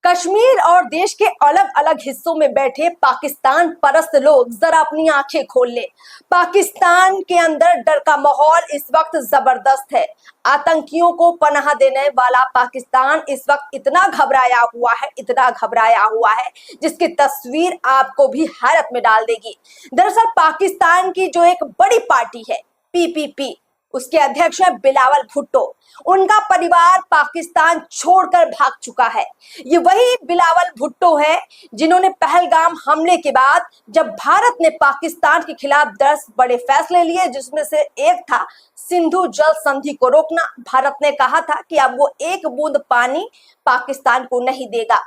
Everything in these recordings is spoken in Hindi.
कश्मीर और देश के अलग अलग हिस्सों में बैठे पाकिस्तान परस्त लोग जरा अपनी आंखें खोल ले। पाकिस्तान के अंदर डर का माहौल इस वक्त जबरदस्त है। आतंकियों को पनाह देने वाला पाकिस्तान इस वक्त इतना घबराया हुआ है जिसकी तस्वीर आपको भी हैरत में डाल देगी। दरअसल पाकिस्तान की जो एक बड़ी पार्टी है पीपीपी, उसके अध्यक्ष है बिलावल भुट्टो। उनका परिवार पाकिस्तान छोड़कर भाग चुका है। ये वही बिलावल भुट्टो है जिन्होंने पहलगाम हमले के बाद जब भारत ने पाकिस्तान के खिलाफ 10 बड़े फैसले लिए, जिसमें से एक था सिंधु जल संधि को रोकना। भारत ने कहा था कि अब वो एक बूंद पानी पाकिस्तान को नहीं देगा।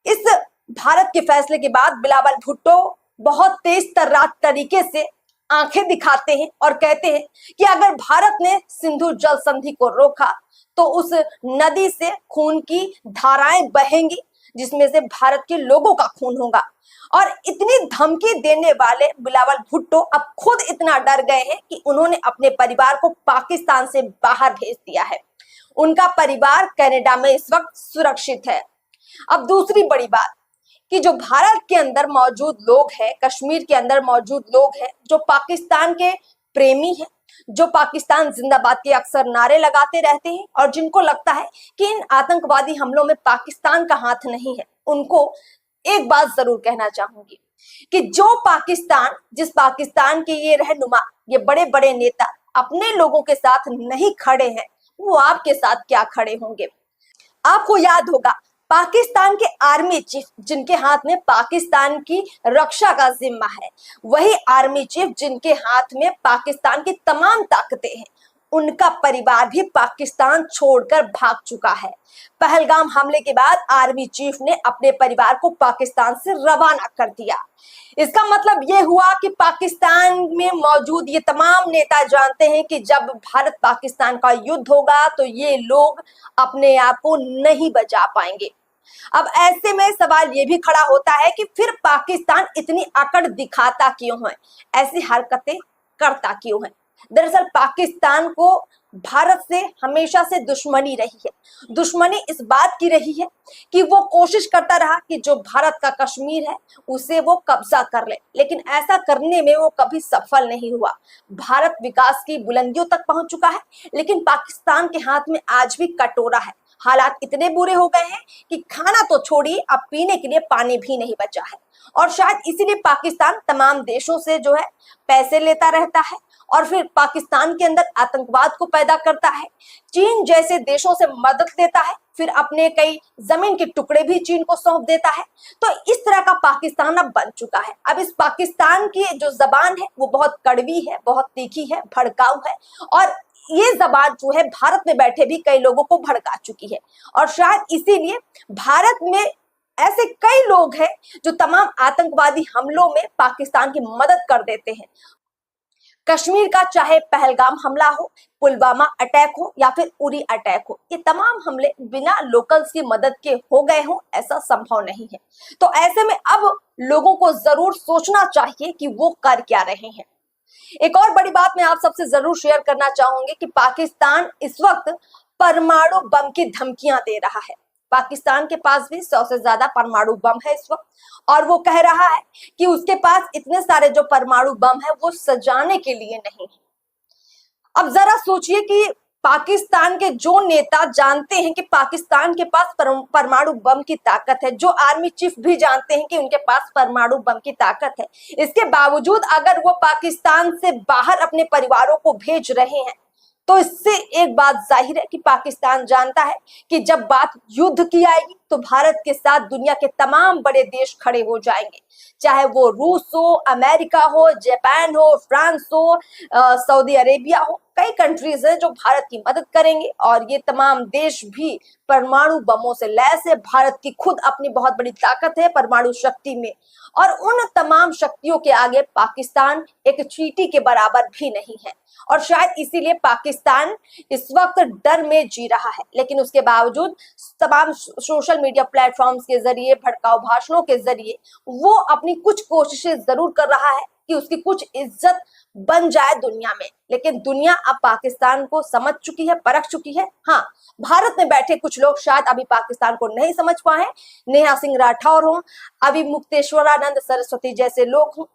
इस भारत के फैसले के बाद बिलावल भुट्टो बहुत तेज तर्रार तरीके से आंखें दिखाते हैं और कहते हैं कि अगर भारत ने सिंधु जल संधि को रोका तो उस नदी से खून की धाराएं बहेंगी, जिसमें से भारत के लोगों का खून होगा। और इतनी धमकी देने वाले बिलावल भुट्टो अब खुद इतना डर गए हैं कि उन्होंने अपने परिवार को पाकिस्तान से बाहर भेज दिया है। उनका परिवार कनाडा में इस वक्त सुरक्षित है। अब दूसरी बड़ी बात कि जो भारत के अंदर मौजूद लोग हैं, कश्मीर के अंदर मौजूद लोग हैं जो पाकिस्तान के प्रेमी हैं, जो पाकिस्तान जिंदाबाद के अक्सर नारे लगाते रहते हैं और जिनको लगता है कि इन आतंकवादी हमलों में पाकिस्तान का हाथ नहीं है, उनको एक बात जरूर कहना चाहूंगी कि जिस पाकिस्तान के ये रहनुमा, ये बड़े बड़े नेता अपने लोगों के साथ नहीं खड़े हैं, वो आपके साथ क्या खड़े होंगे। आपको याद होगा पाकिस्तान के आर्मी चीफ जिनके हाथ में पाकिस्तान की रक्षा का जिम्मा है, वही आर्मी चीफ जिनके हाथ में पाकिस्तान की तमाम ताकतें हैं, उनका परिवार भी पाकिस्तान छोड़कर भाग चुका है। पहलगाम हमले के बाद आर्मी चीफ ने अपने परिवार को पाकिस्तान से रवाना कर दिया। इसका मतलब यह हुआ कि पाकिस्तान में मौजूद ये तमाम नेता जानते हैं कि जब भारत पाकिस्तान का युद्ध होगा तो ये लोग अपने आप को नहीं बचा पाएंगे। अब ऐसे में सवाल ये भी खड़ा होता है कि फिर पाकिस्तान इतनी अकड़ दिखाता क्यों है, ऐसी हरकतें करता क्यों है। दरअसल पाकिस्तान को भारत से हमेशा से दुश्मनी रही है। दुश्मनी इस बात की रही है कि वो कोशिश करता रहा कि जो भारत का कश्मीर है उसे वो कब्जा कर ले, लेकिन ऐसा करने में वो कभी सफल नहीं हुआ। भारत विकास की बुलंदियों तक पहुंच चुका है, लेकिन पाकिस्तान के हाथ में आज भी कटोरा है। हालात इतने बुरे हो गए हैं कि खाना तो छोड़िए, अब पीने के लिए पानी भी नहीं बचा है। और शायद इसीलिए पाकिस्तान तमाम देशों से जो है पैसे लेता रहता है और फिर पाकिस्तान के अंदर आतंकवाद को पैदा करता है। चीन जैसे देशों से मदद लेता है, फिर अपने कई जमीन के टुकड़े भी चीन को सौंप देता है। तो इस तरह का पाकिस्तान अब बन चुका है। अब इस पाकिस्तान की जो जबान है वो बहुत कड़वी है, बहुत तीखी है, भड़काऊ है, और ये जबान जो है भारत में बैठे भी कई लोगों को भड़का चुकी है। और शायद इसीलिए भारत में ऐसे कई लोग हैं जो तमाम आतंकवादी हमलों में पाकिस्तान की मदद कर देते हैं। कश्मीर का चाहे पहलगाम हमला हो, पुलवामा अटैक हो या फिर उरी अटैक हो, ये तमाम हमले बिना लोकल्स की मदद के हो गए हो, ऐसा संभव नहीं है। तो ऐसे में अब लोगों को जरूर सोचना चाहिए कि वो कर क्या रहे हैं। एक और बड़ी बात मैं आप सबसे जरूर शेयर करना चाहूंगी कि पाकिस्तान इस वक्त परमाणु बम की धमकियां दे रहा है। पाकिस्तान के पास भी 100 से ज्यादा परमाणु बम है इस वक्त, और वो कह रहा है कि उसके पास इतने सारे जो परमाणु बम है वो सजाने के लिए नहीं है। अब जरा सोचिए कि पाकिस्तान के जो नेता जानते हैं कि पाकिस्तान के पास परमाणु बम की ताकत है, जो आर्मी चीफ भी जानते हैं कि उनके पास परमाणु बम की ताकत है, इसके बावजूद अगर वो पाकिस्तान से बाहर अपने परिवारों को भेज रहे हैं, तो इससे एक बात जाहिर है कि पाकिस्तान जानता है कि जब बात युद्ध की आएगी तो भारत के साथ दुनिया के तमाम बड़े देश खड़े हो जाएंगे, चाहे वो रूस हो, अमेरिका हो, जापान हो, फ्रांस हो, सऊदी अरेबिया हो। कई कंट्रीज हैं जो भारत की मदद करेंगे और ये तमाम देश भी परमाणु बमों से लैस है। भारत की खुद अपनी बहुत बड़ी ताकत है परमाणु शक्ति में, और उन तमाम शक्तियों के आगे पाकिस्तान एक चींटी के बराबर भी नहीं है। और शायद इसीलिए पाकिस्तान इस वक्त डर में जी रहा है, लेकिन उसके बावजूद तमाम सोशल मीडिया प्लेटफॉर्म्स के जरिए, भड़काऊ भाषणों के जरिए वो अपनी कुछ कोशिशें जरूर कर रहा है कि उसकी कुछ इज्जत बन जाए दुनिया में। लेकिन दुनिया अब पाकिस्तान को समझ चुकी है, परख चुकी है। हाँ, भारत में बैठे कुछ लोग शायद अभी पाकिस्तान को नहीं समझ पाए, नेहा सिंह राठौर हो, अभी मुक्तेश्वरानंद सरस्वती जैसे लोग हों,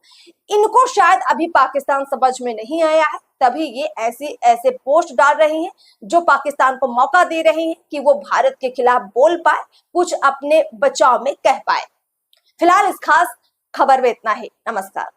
इनको शायद अभी पाकिस्तान समझ में नहीं आया है, तभी ये ऐसे पोस्ट डाल रहे हैं जो पाकिस्तान को मौका दे रहे हैं कि वो भारत के खिलाफ बोल पाए, कुछ अपने बचाव में कह पाए। फिलहाल इस खास खबर में इतना ही। नमस्कार।